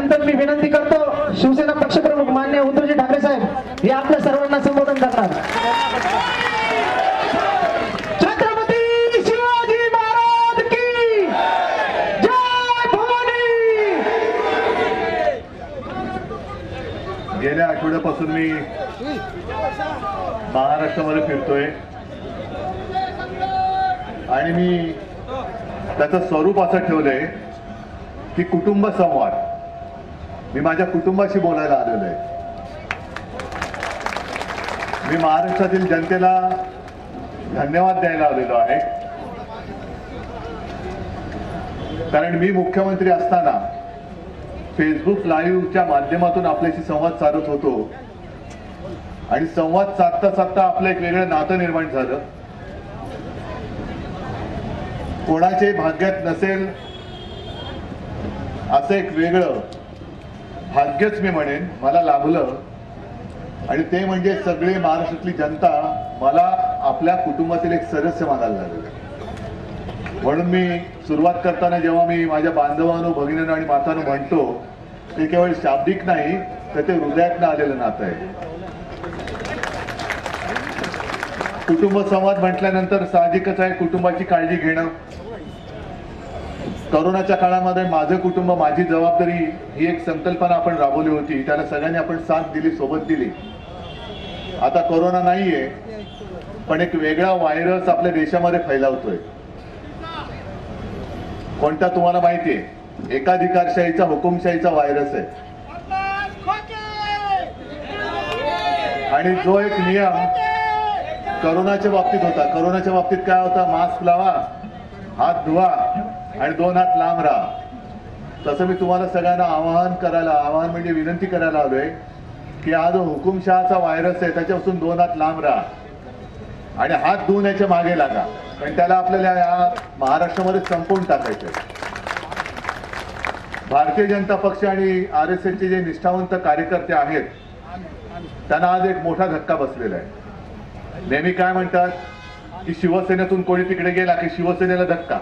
त्यानंतर मी विनंती करतो शिवसेना पक्षप्रमुख मान्य उद्धवजी ठाकरे साहेब हे आपल्या सर्वांना संबोधन करणार। छत्रपती शिवाजी महाराज की जय भवानी। गेल्या आठवड्यापासून मी महाराष्ट्रामध्ये फिरतोय आणि मी त्याचं स्वरूप असं ठेवलंय की कुटुंब संवाद। मी माझ्या कुटुंबाशी बोलायला आलेलो आहे। मी महाराष्ट्रातील जनतेला धन्यवाद द्यायला आलेलो आहे, कारण मी मुख्यमंत्री असताना फेसबुक लाईव्हच्या माध्यमातून आपल्याशी संवाद साधत होतो आणि संवाद साधता साधता आपलं एक वेगळं नातं निर्माण झालं। कोणाचे भाग्यात नसेल असं एक वेगळं भाग्यच मी म्हणेन मला लाभलं, आणि ते म्हणजे सगळे महाराष्ट्रातली जनता मला आपल्या कुटुंबातील एक सदस्य मानायला लागले। म्हणून मी सुरुवात करताना जेव्हा मी माझ्या बांधवांनो भगिनींनो आणि मातांनो म्हणतो ते केवळ शाब्दिक नाही तर ते हृदयातनं आलेलं नातं आहे। कुटुंब संवाद म्हटल्यानंतर साहजिकच आहे कुटुंबाची काळजी घेणं। कोरोनाच्या काळामध्ये माझं कुटुंब माझी जबाबदारी ही एक संकल्पना आपण राबवली होती, त्याला सगळ्यांनी आपण साथ दिली, सोबत दिली। आता कोरोना नाहीये, पण एक वेगळा व्हायरस आपल्या देशामध्ये फैलावतोय। कोणता तुम्हाला माहितीये? एकाधिकारशाहीचा, हुकुमशाहीचा व्हायरस आहे। आणि जो एक नियम कोरोनाच्या बाबतीत होता, कोरोनाच्या बाबतीत काय होता? मास्क लावा, हात धुवा आणि 2 हात लांब राहा। तसं मी तुम्हाला सगळ्यांना आवाहन म्हणजे विनंती करायला आलोय की हा जो हुकुमशहाचा व्हायरस आहे त्याच्यापासून 2 हात लांब राहा आणि हात धुवण्याच्या मागे लागा, पण त्याला आपल्याला या महाराष्ट्रामध्ये संपवून टाकायचं। भारतीय जनता पक्ष आणि RSSचे जे निष्ठावंत कार्यकर्ते आहेत त्यांना आज एक मोठा धक्का बसलेला आहे। नेहमी काय म्हणतात की शिवसेनेतून कोणी तिकडे गेला की शिवसेनेला धक्का,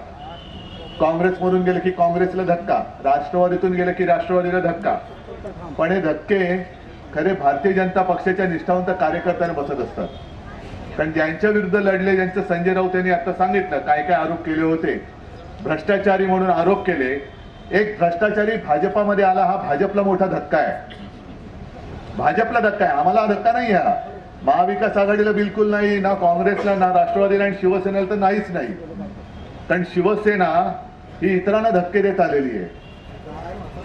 काँग्रेसमधून गेले की काँग्रेसला धक्का, राष्ट्रवादीतून गेले की राष्ट्रवादीला धक्का। पण हे धक्के खरे भारतीय जनता पक्षाच्या निष्ठावंत कार्यकर्त्यांना बसत असतात, कारण ज्यांच्या विरुद्ध लढले, ज्यांचं संजय राऊत यांनी आता सांगितलं काय काय आरोप केले होते, भ्रष्टाचारी म्हणून आरोप केले। एक भ्रष्टाचारी भाजपामध्ये आला, हा भाजपला मोठा धक्का आहे, भाजपला धक्का आहे। आम्हाला धक्का नाही हा, महाविकास आघाडीला बिलकुल नाही, ना काँग्रेसला, ना राष्ट्रवादीला आणि शिवसेनेला तर नाहीच नाही, कारण शिवसेना ही इतरांना धक्के देत आलेली आहे।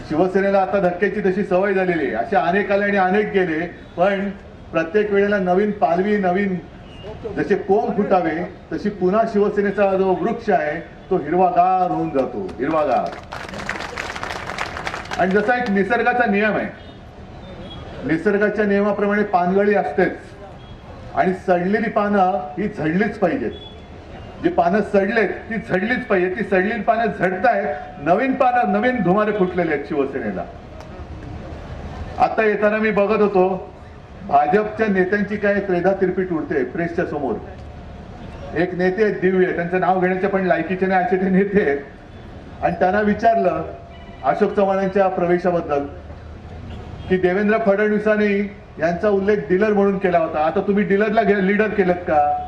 शिवसेनेला आता धक्क्याची तशी सवय झालेली आहे, असे अनेक आले आणि अनेक गेले, पण प्रत्येक वेळेला नवीन पालवी, नवीन जसे कोंब फुटावे तशी पुन्हा शिवसेनेचा जो वृक्ष आहे तो हिरवागार होऊन जातो, हिरवागार। आणि जसा एक निसर्गाचा नियम आहे, निसर्गाच्या नियमाप्रमाणे पानगळी असतेच आणि सडलेली पानं ही झडलीच पाहिजेत। जी पानं सडलेत ती झडलीच पाहिजे, ती सडलेली पानं झडतायत, नवीन पानं, नवीन धुमारे फुटलेले आहेत शिवसेनेला। आता येताना मी बघत होतो भाजपच्या नेत्यांची काय त्रेधा तिरपीट उडते प्रेसच्या समोर। एक नेते आहेत दिव्य, त्यांचं नाव घेण्याच्या पण लायकीचे नाही असे ते नेते आहेत, आणि त्यांना विचारलं अशोक चव्हाणांच्या प्रवेशाबद्दल की देवेंद्र फडणवीसांनी यांचा उल्लेख डीलर म्हणून केला होता, आता तुम्ही डीलरला लीडर केलं का?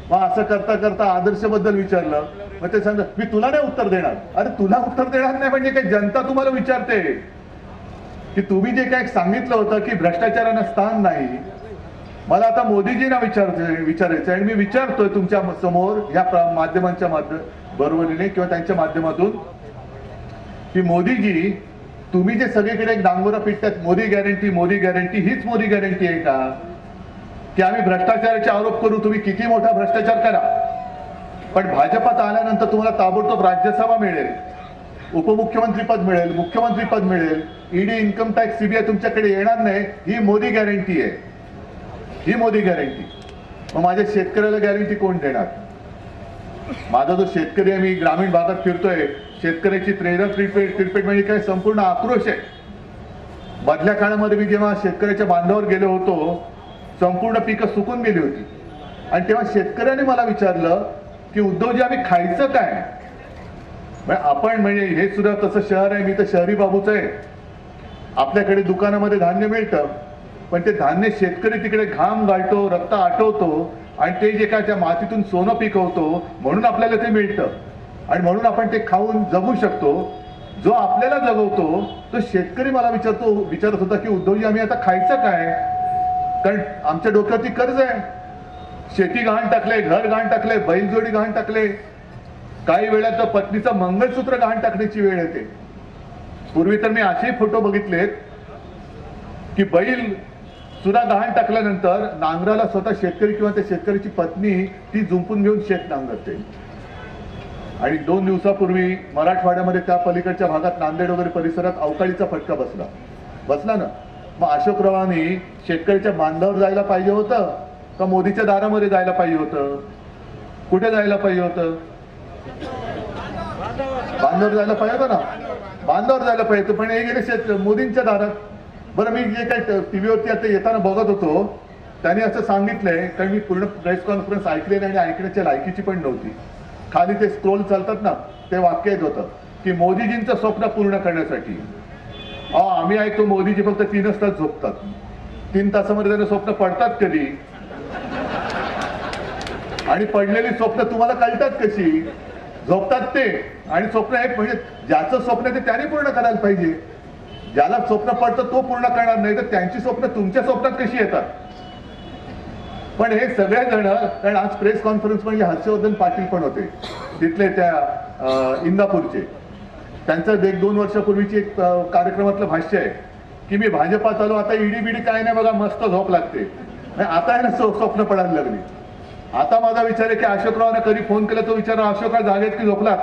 मग असं करता करता आदर्शबद्दल विचारलं, मग ते सांगतात मी तुला नाही उत्तर देणार। अरे तुला उत्तर देणार नाही म्हणजे काय? जनता तुम्हाला विचारते की तुम्ही जे काय सांगितलं होतं की भ्रष्टाचारांना स्थान नाही, मला आता मोदीजींना विचारायचं आणि मी विचारतोय तुमच्या समोर या माध्यमांच्या बरोबरीने किंवा त्यांच्या माध्यमातून की मोदीजी, तुम्ही जे सगळीकडे एक डांगोरा पिटतात मोदी गॅरंटी, मोदी गॅरंटी, हीच मोदी गॅरंटी आहे का की आम्ही भ्रष्टाचाराचे आरोप करू? तुम्ही किती मोठा भ्रष्टाचार करा, पण भाजपात आल्यानंतर तुम्हाला ताबडतोब राज्यसभा मिळेल, उपमुख्यमंत्रीपद मिळेल, मुख्यमंत्रीपद मिळेल, ईडी, इन्कम टॅक्स, सीबीआय तुमच्याकडे येणार नाही, ही मोदी गॅरंटी आहे, ही मोदी गॅरंटी। मग माझ्या शेतकऱ्याला गॅरंटी कोण देणार? माझा जो शेतकरी आहे, मी ग्रामीण भागात फिरतोय, शेतकऱ्याची त्रेधा तिरपेट म्हणजे काय संपूर्ण आक्रोश आहे। मधल्या काळामध्ये मी जेव्हा शेतकऱ्याच्या बांधावर गेलो होतो संपूर्ण पिकं सुकून गेली होती, आणि तेव्हा शेतकऱ्याने मला विचारलं की उद्धवजी आम्ही खायचं काय? आपण म्हणजे हे सुद्धा तसं शहर आहे, मी तर शहरी बाबूच आहे, आपल्याकडे दुकानामध्ये धान्य मिळतं, पण ते धान्य शेतकरी तिकडे घाम गाळतो, रक्त आटवतो आणि ते जे काय त्या मातीतून सोनं पिकवतो म्हणून आपल्याला ते मिळतं आणि म्हणून आपण ते खाऊन जगू शकतो. जो आपल्याला जगवतो तो शेतकरी मला विचारत होता की उद्धवजी आम्ही आता खायचं काय, कारण आमच्या डोक्यावरती कर्ज आहे. शेती गहाण टाकले, घर गहाण टाकले, बैलजोडी गहाण टाकले, काही वेळा तर पत्नीचं मंगळसूत्र गहाण टाकण्याची वेळ येते. पूर्वी तर मी असेही फोटो बघितलेत की बैल सुद्धा गहाण टाकल्यानंतर नांगराला स्वतः शेतकरी किंवा त्या शेतकऱ्याची पत्नी ती जुंपून घेऊन शेत नांगरते. आणि 2 दिवसापूर्वी मराठवाड्यामध्ये त्या पलीकडच्या भागात नांदेड वगैरे परिसरात अवकाळीचा फटका बसला ना. मग अशोकरावांनी शेतकऱ्याच्या बांधावर जायला पाहिजे होतं का मोदीच्या दारामध्ये जायला पाहिजे होतं? कुठे जायला पाहिजे होतं? बांधावर जायला पाहिजे होतं ना, बांधावर जायला पाहिजे होतं. पण हे गेले मोदींच्या दारात. बरं, मी जे काही टीव्हीवरती आता येताना बघत होतो त्यांनी असं सांगितलंय, कारण मी पूर्ण प्रेस कॉन्फरन्स ऐकलेली आणि ऐकण्याच्या लायकीची पण नव्हती. खाली ते स्क्रोल चालतात ना, ते वाक्य येत होतं की मोदीजींचं स्वप्न पूर्ण करण्यासाठी आम्ही ऐकतो मोदीजी फक्त 3च तास झोपतात. 3 तासामध्ये त्यांना स्वप्न पडतात कधी? आणि पडलेली स्वप्न तुम्हाला कळतात कशी? झोपतात ते. आणि स्वप्न एक म्हणजे ज्याचं स्वप्न ते त्याने पूर्ण करायला पाहिजे. ज्याला स्वप्न पडतं तो पूर्ण करणार नाही, तर त्यांची स्वप्न तुमच्या स्वप्नात कशी येतात? पण हे सगळेजण, कारण आज प्रेस कॉन्फरन्स म्हणजे हर्षवर्धन पाटील पण होते तिथले त्या इंदापूरचे. त्यांचं 1-2 वर्षापूर्वीची एक कार्यक्रमातलं भाष्य आहे की मी भाजपात आलो, आता ईडी बिडी काय नाही बघा, मस्त झोप लागते. आता आहे ना स्वप्न पडायला लागली. आता माझा विचार आहे की अशोकरावांना कधी फोन केला तो विचार, अशोकराव जागेत की झोपलात?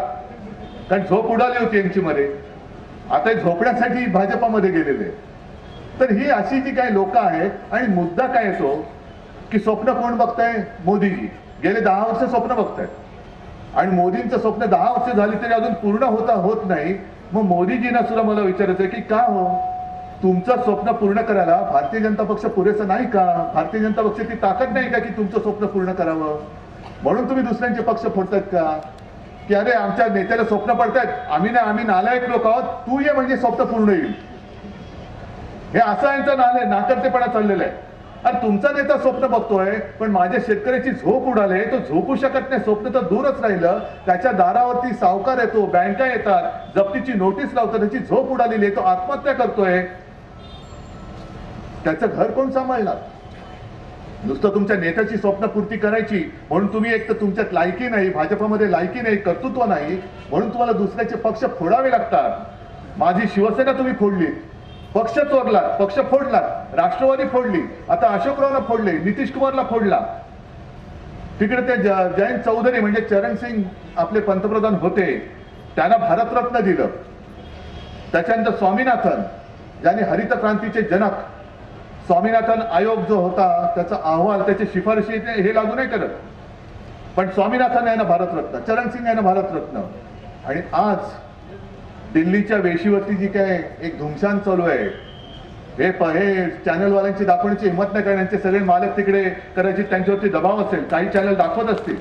कारण झोप उडाली होती यांची मध्ये. आता झोपण्यासाठी भाजपामध्ये गेलेले. तर ही अशी जी काही लोक आहेत. आणि मुद्दा काय येतो की स्वप्न कोण बघताय? मोदीजी. गेले 10 वर्ष स्वप्न बघतायत आणि मोदींचं स्वप्न 10 वर्ष झाली तरी अजून पूर्ण होत नाही. मग मोदीजींना सुद्धा मला विचारायचं की का हो, तुमचं स्वप्न पूर्ण करायला भारतीय जनता पक्ष पुरेसा नाही का? भारतीय जनता पक्षाची ताकद नाही का की तुमचं स्वप्न पूर्ण करावं? म्हणून तुम्ही दुसऱ्यांचे पक्ष फोडतायत का? की अरे आमच्या नेत्याला स्वप्न पडतायत, आम्ही नालायक लोक आहोत, तू ये म्हणजे स्वप्न पूर्ण येईल. हे असं यांचं नाकर्तेपणा चाललेलं आहे. आणि तुमचा नेता स्वप्न बघतोय पण माझ्या शेतकऱ्याची झोप उडाले, तो झोपू शकत नाही. स्वप्न तर दूरच राहिलं, त्याच्या दारावरती सावकार येतो, बँका येतात, जप्तीची नोटीस लावतात, त्याची झोप उडालेली आहे, तो आत्महत्या करतोय. त्याचं घर कोण सांभाळणार? नुसतं तुमच्या नेत्याची स्वप्नपूर्ती करायची म्हणून तुम्ही एक तर तुमच्यात लायकी नाही, भाजपमध्ये लायकी नाही, कर्तृत्व नाही, म्हणून तुम्हाला दुसऱ्याचे पक्ष फोडावे लागतात. माझी शिवसेना तुम्ही फोडली, पक्ष चोरलात, पक्ष फोडलात, राष्ट्रवादी फोडली, आता अशोकरावला फोडले, नितीश कुमारला फोडला. तिकडे ते जयंत चौधरी म्हणजे चरण सिंग आपले पंतप्रधान होते, त्यांना भारतरत्न दिलं. त्याच्यानंतर स्वामीनाथन, ज्यांनी हरित क्रांतीचे जनक, स्वामीनाथन आयोग जो होता त्याचा अहवाल, त्याची शिफारशी हे लागू नाही करत, पण स्वामीनाथन यांना भारतरत्न, चरण सिंग यांना भारतरत्न. आणि आज दिल्लीच्या वेशीवरती जी काय एक धुमशान चालू आहे, हे चॅनलवाल्यांची दाखवण्याची हिंमत नाही, कारण यांचे सगळे मालक तिकडे करायची त्यांच्यावरती दबाव असेल, काही चॅनल दाखवत असतील.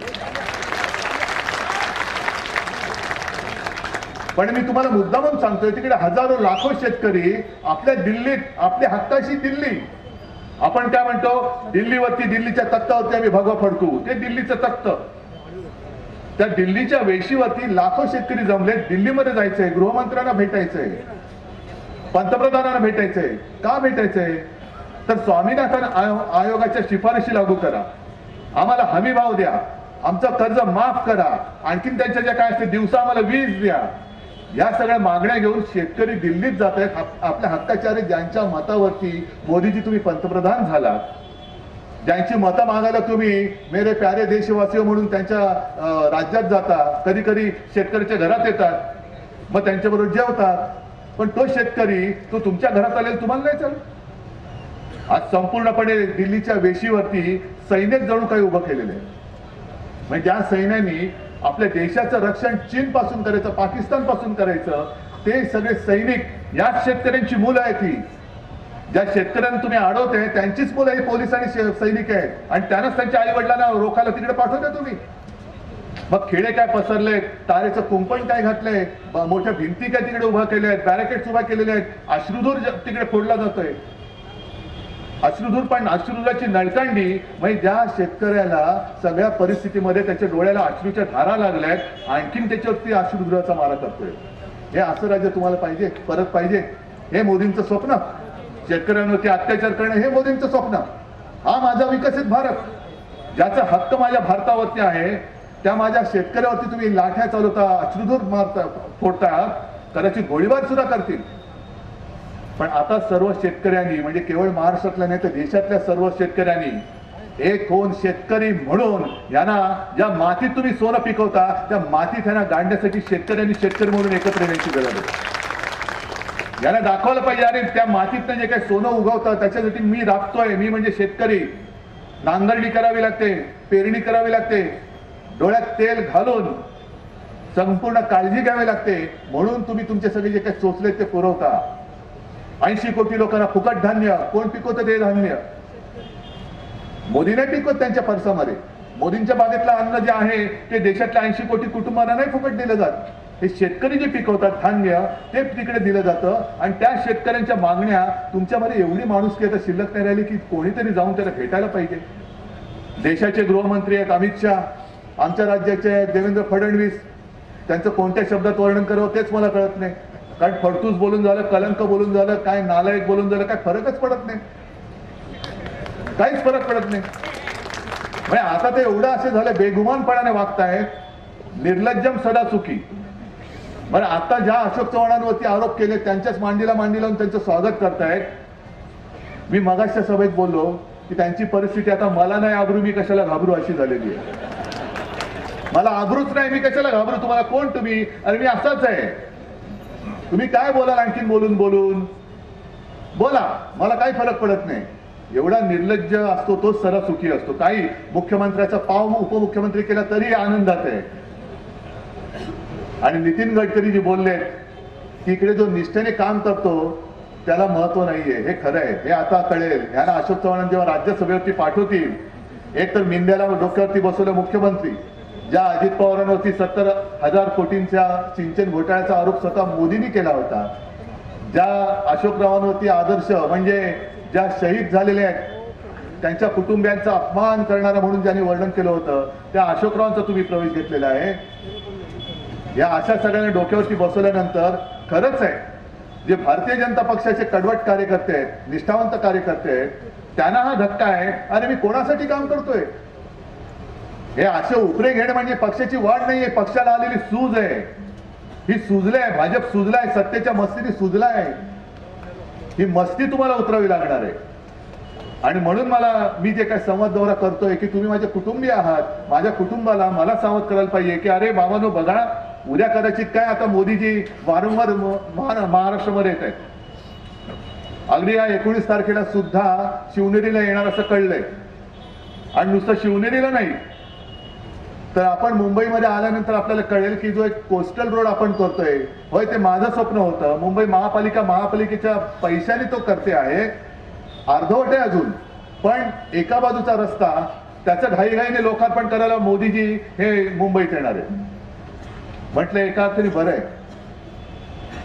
पण मी तुम्हाला मुद्दामून सांगतोय, तिकडे हजारो लाखो शेतकरी आपल्या दिल्लीत, आपल्या हक्काशी दिल्ली, आपण काय म्हणतो दिल्लीवरती, दिल्लीच्या तख्तावरती आम्ही भगवा फडकू, ते दिल्लीचं तख्त. त्या दिल्लीच्या वेशीवरती लाखो शेतकरी जमले. दिल्लीमध्ये जायचंय, गृहमंत्र्यांना भेटायचंय, पंतप्रधानांना भेटायचंय. का भेटायचंय? तर स्वामीनाथन आयोगाच्या शिफारशी लागू करा, आम्हाला हमी भाव द्या, आमचं कर्ज माफ करा, आणखीन त्यांच्या ज्या काय असते दिवसा आम्हाला वीज द्या. या सगळ्या मागण्या घेऊन शेतकरी दिल्लीत जात आहेत. आपल्या हक्काच्या, ज्यांच्या मतावरती मोदीजी तुम्ही पंतप्रधान झाला, ज्यांची मतं मागायला तुम्ही मेरे प्यारे देशवासी म्हणून त्यांच्या राज्यात जाता, कधी कधी शेतकऱ्याच्या घरात येतात, मग त्यांच्याबरोबर जेवतात, पण तो शेतकरी तो तुमच्या घरात आलेला तुम्हाला नाही चालत. आज संपूर्णपणे दिल्लीच्या वेशीवरती सैन्यच जणू काही उभं केलेलं आहे. म्हणजे ज्या सैन्याने आपल्या देशाचं रक्षण चीन पासून करायचं, पाकिस्तान पासून करायचं, ते सगळे सैनिक याच शेतकऱ्यांची मुलं आहेत. ही ज्या शेतकऱ्यांना तुम्ही अडवते त्यांचीच मुलं ही पोलीस आणि सैनिक आहेत, आणि त्यांनाच त्यांच्या आई वडिलांना रोखायला तिकडे पाठवता तुम्ही. मग खेडे काय पसरले, तारेचं कुंपण काय घातलंय, मोठ्या भिंती काय तिकडे उभा केल्या आहेत, बॅरिकेड्स उभा केलेले आहेत, अश्रुधूर तिकडे फोडला जातोय. अश्रुधूर पण अश्रुधुराची नळकांडी म्हणजे ज्या शेतकऱ्याला सगळ्या परिस्थितीमध्ये त्याच्या डोळ्याला अश्रूच्या धारा लागल्यात, आणखीन त्याच्यावरती अश्रुधुराचा मारा करतोय. हे असं राज्य तुम्हाला पाहिजे, परत पाहिजे? हे मोदींचं स्वप्न, शेतकऱ्यांवरती अत्याचार करणं हे मोदींचं स्वप्न. हा माझा विकसित भारत, ज्याचा हक्क माझ्या भारतावरती आहे, त्या माझ्या शेतकऱ्यावरती तुम्ही लाठ्या चालवता, अश्रुधूर मारता, फोडता, कदाचित गोळीबार सुद्धा करतील. पण आता सर्व शेतकऱ्यांनी, म्हणजे केवळ महाराष्ट्रातल्या नाही तर देशातल्या सर्व शेतकऱ्यांनी एक होऊन शेतकरी म्हणून यांना ज्या मातीत तुम्ही सोनं पिकवता त्या मातीत यांना गाडण्यासाठी शेतकऱ्यांनी शेतकरी म्हणून एकत्र येण्याची गरज आहे. यांना दाखवलं पाहिजे, अरे त्या मातीतनं जे काही सोनं उगवतं त्याच्यासाठी मी राबतोय, मी म्हणजे शेतकरी. नांगरणी करावी लागते, पेरणी करावी लागते, डोळ्यात तेल घालून संपूर्ण काळजी घ्यावी लागते, म्हणून तुम्ही तुमचे सगळे जे काही सोचले ते पुरवता. 80 कोटी लोकांना फुकट धान्य, कोण पिकवतं ते धान्य? मोदी नाही पिकवत त्यांच्या पर्सामध्ये. मोदींच्या बागेतलं अन्न जे आहे ते देशातल्या 80 कोटी कुटुंबांना नाही फुकट दिलं जात. हे शेतकरी जे पिकवतात धान्य ते तिकडे दिलं जातं, आणि त्या शेतकऱ्यांच्या मागण्या तुमच्यामध्ये एवढी माणुसकी आता शिल्लक नाही राहिली की कोणीतरी जाऊन त्याला भेटायला पाहिजे. देशाचे गृहमंत्री आहेत अमित शहा, आमच्या राज्याचे आहेत देवेंद्र फडणवीस, त्यांचं कोणत्या शब्दात वर्णन करावं तेच मला कळत नाही. कारण फडतूस बोलून झालं, कलंक बोलून झालं, काय नालायक बोलून झालं, काय फरकच पडत नाही, काहीच फरक पडत नाही. म्हणजे आता ते एवढं असे झालं, बेगुमानपणाने वागतायत, निर्लज्जम सदा चुकी. बरं, आता ज्या अशोक चव्हाणांवरती आरोप केले त्यांच्याच मांडीला लावून त्यांचं स्वागत करतायत. मी मगाच्या सभेत बोललो की त्यांची परिस्थिती आता मला नाही आबरू, मी कशाला घाबरू अशी झालेली आहे. मला आबरूच नाही, मी कशाला घाबरू? तुम्हाला कोण तुम्ही? अरे मी असाच आहे. तुम्ही काय बोलाल आणखीन बोलून बोलून? बोला, मला काही फरक पडत नाही. एवढा निर्लज्ज असतो तोच सरा सुखी असतो. काही मुख्यमंत्र्याचा पाव उपमुख्यमंत्री केला तरी आनंदात आहे. आणि नितीन गडकरी जी बोलले की इकडे जो निष्ठेने काम करतो त्याला महत्व नाहीये, हे खरं आहे. हे आता कळेल. यांना अशोक चव्हाण जेव्हा राज्यसभेवरती पाठवतील, एक तर मिंद्याला डोक्यावरती बसवलं मुख्यमंत्री, ज्या अजित पवारांवरती 70,000 कोटींच्या सिंचन घोटाळ्याचा आरोप स्वतः मोदींनी केला होता, ज्या अशोकरावांवरती आदर्श म्हणजे ज्या शहीद झालेले आहेत त्यांच्या कुटुंबियांचा अपमान करणारा म्हणून ज्यांनी वर्णन केलं होतं, त्या अशोकरावांचा तुम्ही प्रवेश घेतलेला आहे. या अशा सगळ्यांना डोक्यावरती बसवल्यानंतर खरंच आहे, जे भारतीय जनता पक्षाचे कडवट कार्यकर्ते आहेत, निष्ठावंत कार्यकर्ते आहेत, त्यांना हा धक्का आहे. अरे मी कोणासाठी काम करतोय? हे असे उपरे घेणे म्हणजे पक्षाची वाढ नाहीये, पक्षाला आलेली सूज आहे. ही सुजलंय, भाजप सुजलाय, सत्तेच्या मस्तीने सुजलाय. ही मस्ती तुम्हाला उतरावी लागणार आहे. आणि म्हणून मी जे काय संवाद दौरा करतोय की तुम्ही माझे कुटुंबीय आहात, माझ्या कुटुंबाला मला सावध करायला पाहिजे की अरे बाबांनो बघा, उद्या कदाचित काय आता मोदीजी वारंवार महाराष्ट्रामध्ये येत आहेत. अगदी या 19 तारखेला सुद्धा शिवनेरीला येणार असं कळलंय. आणि नुसतं शिवनेरीला नाही तर आपण मुंबईमध्ये आल्यानंतर आपल्याला कळेल की जो एक कोस्टल रोड आपण करतोय, होय ते माझं स्वप्न होतं. मुंबई महापालिकेच्या पैशाने तो करते आहे, अर्धवट आहे अजून. पण एका बाजूचा रस्ता त्याचं घाईघाईने लोकार्पण करायला मोदीजी हे मुंबईत येणार आहे. म्हटलं एका अर्थाने बरं आहे,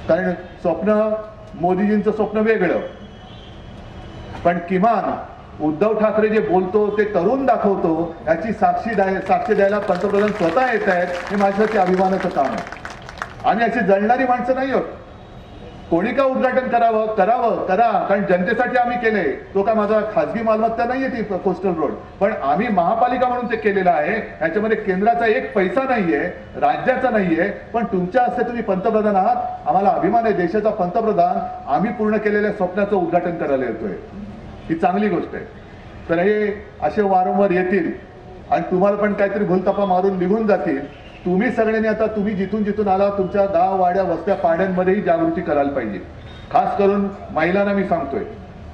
कारण मोदीजींचं स्वप्न वेगळं. पण किमान उद्धव ठाकरे जे बोलतो ते करून दाखवतो याची साक्षी द्यायला पंतप्रधान स्वतः येत आहेत, हे माझ्यासाठी अभिमानाचं काम आहे. आणि अशी जळणारी माणसं नाही होत. कोणी का उद्घाटन करा, कारण जनतेसाठी आम्ही केले. तो काय माझा खासगी मालमत्ता नाहीये ती कोस्टल रोड, पण आम्ही महापालिका म्हणून ते केलेलं आहे. याच्यामध्ये केंद्राचा एक पैसा नाहीये, राज्याचा नाहीये, पण तुमच्या हस्ते तुम्ही पंतप्रधान आहात. आम्हाला अभिमान आहे, देशाचा पंतप्रधान आम्ही पूर्ण केलेल्या स्वप्नाचं उद्घाटन करायला येतोय. ही चांगली गोष्ट आहे. तर हे असे वारंवार येतील आणि तुम्हाला पण काहीतरी भूलथापा मारून निघून जातील. तुम्ही सगळ्यांनी आता तुम्ही जिथून आला तुमच्या गाव वाड्या वस्त्या पाड्यांमध्येही जागृती करायला पाहिजे. खास करून महिलांना मी सांगतोय,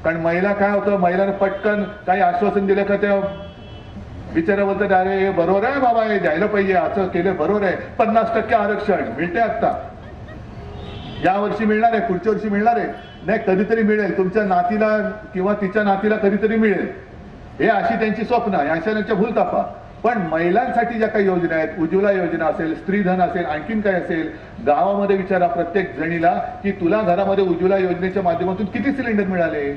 कारण महिला काय होतं, महिलांना पटकन काही आश्वासन दिलं का त्या बिचारा बोलतात अरे हे बरोबर आहे बाबा, हे द्यायला पाहिजे, असं केलं बरोबर आहे. 50% आरक्षण मिळते आता, या वर्षी मिळणार आहे, पुढच्या वर्षी मिळणार आहे, नाही कधीतरी मिळेल, तुमच्या नातीला किंवा तिच्या नातीला कधीतरी मिळेल. हे अशी त्यांची स्वप्न, अशा त्यांच्या भूलथापा. पण महिलांसाठी ज्या काही योजना आहेत, उज्ज्वला योजना असेल, स्त्रीधन असेल, आणखीन काय असेल, गावामध्ये विचारा प्रत्येक जणीला की तुला घरामध्ये उज्ज्वला योजनेच्या माध्यमातून किती सिलेंडर मिळाले.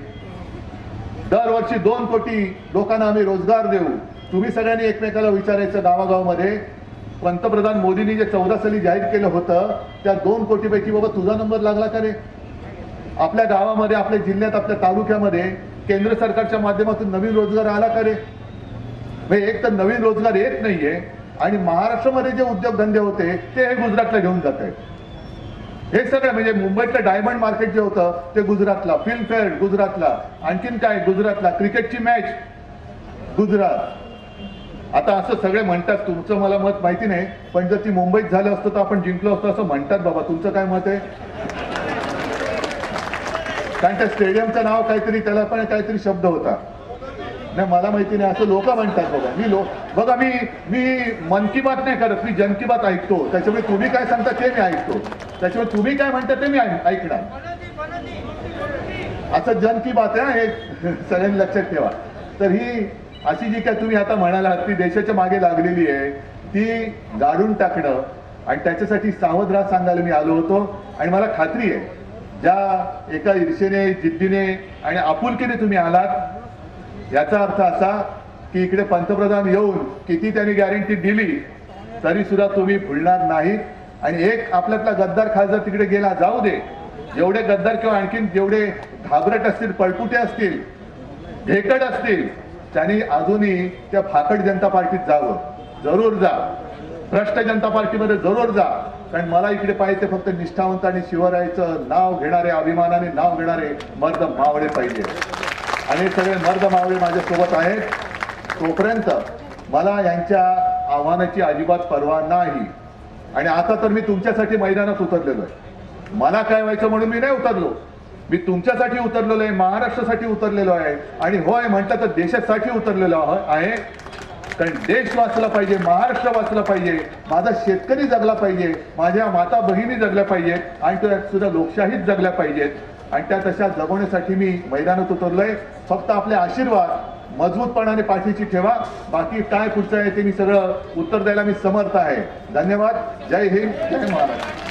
दरवर्षी 2 कोटी लोकांना आम्ही रोजगार देऊ. तुम्ही सगळ्यांनी एकमेकाला विचारायचं गावागावामध्ये, पंतप्रधान मोदींनी जे 14 साली जाहीर केलं होतं त्या 2 कोटीपैकी बाबा तुझा नंबर लागला का रे. आपल्या गावामध्ये, आपल्या जिल्ह्यात, आपल्या तालुक्यामध्ये केंद्र सरकारच्या माध्यमातून नवीन रोजगार आला का रे. म्हणजे एक तर नवीन रोजगार येत नाहीये आणि महाराष्ट्रामध्ये जे उद्योगधंदे होते ते हे गुजरातला घेऊन जात आहेत. हे सगळं म्हणजे मुंबईतलं डायमंड मार्केट जे होतं ते गुजरातला, फिल्मफेअर गुजरातला, आणखीन काय गुजरातला, क्रिकेटची मॅच गुजरात. आता असं सगळे म्हणतात, तुमचं मला मत माहिती नाही, पण जर ती मुंबईत झालं असतं तर आपण जिंकलो असतो असं म्हणतात. बाबा तुमचं काय मत आहे. कारण त्या स्टेडियमचं नाव काहीतरी, त्याला पण काहीतरी शब्द होता, नाही मला माहिती नाही, असं लोक म्हणतात. बघा मी मन की बात नाही करत, मी जन की बात ऐकतो. त्याच्यामुळे तुम्ही काय सांगता ते मी ऐकतो, त्याच्यामुळे तुम्ही काय म्हणता ते मी ऐकणार. असं जन की बात आहे, हे सगळ्यांनी लक्षात ठेवा. तर ही अशी जी काय तुम्ही आता म्हणालात ती देशाच्या मागे लागलेली आहे, ती गाडून टाकणं आणि त्याच्यासाठी सावध राहा सांगायला मी आलो होतो. आणि मला खात्री आहे ज्या एका ईर्षेने, जिद्दीने आणि आपुलकीने तुम्ही आलात, याचा अर्थ असा की इकडे पंतप्रधान येऊन किती त्यांनी गॅरंटी दिली तरी सुद्धा तुम्ही भुलणार नाहीत. आणि एक आपल्यातला गद्दार खासदार तिकडे गेला, जाऊ दे. जेवढे गद्दार किंवा आणखीन जेवढे घाबरट असतील, पळपुटे असतील, भेकड असतील, त्यांनी अजूनही त्या फाकड जनता पार्टीत जावं. जरूर जा, भ्रष्ट जनता पार्टीमध्ये जरूर जा. कारण मला इकडे पाहिजे फक्त निष्ठावंत आणि शिवरायाचं नाव घेणारे, अभिमानाने नाव घेणारे मर्द मावळे पाहिजे. आणि सगळे मर्द मावळे माझ्यासोबत आहेत. तोपर्यंत मला यांच्या आव्हानाची अजिबात पर्वा नाही. आणि आता तर मी तुमच्यासाठी मैदानात उतरलेलो आहे. मला काय व्हायचं म्हणून मी नाही उतरलो, मी तुमच्यासाठी उतरलेलो आहे, महाराष्ट्रासाठी उतरलेलो आहे. आणि होय म्हटलं तर देशासाठी उतरलेलो आहे. कारण देश वाचला पाहिजे, महाराष्ट्र वाचला पाहिजे, माझा शेतकरी जगला पाहिजे, माझ्या माता बहिणी जगल्या पाहिजेत आणि त्यात सुद्धा लोकशाहीच जगल्या पाहिजेत. आणि त्या तशा जगवण्यासाठी मी मैदानात उतरलोय. फक्त आपले आशीर्वाद मजबूतपणाने पाठीशी ठेवा. बाकी काय पुढचं आहे ते मी सगळं उत्तर द्यायला मी समर्थ आहे. धन्यवाद. जय हिंद, जय महाराष्ट्र.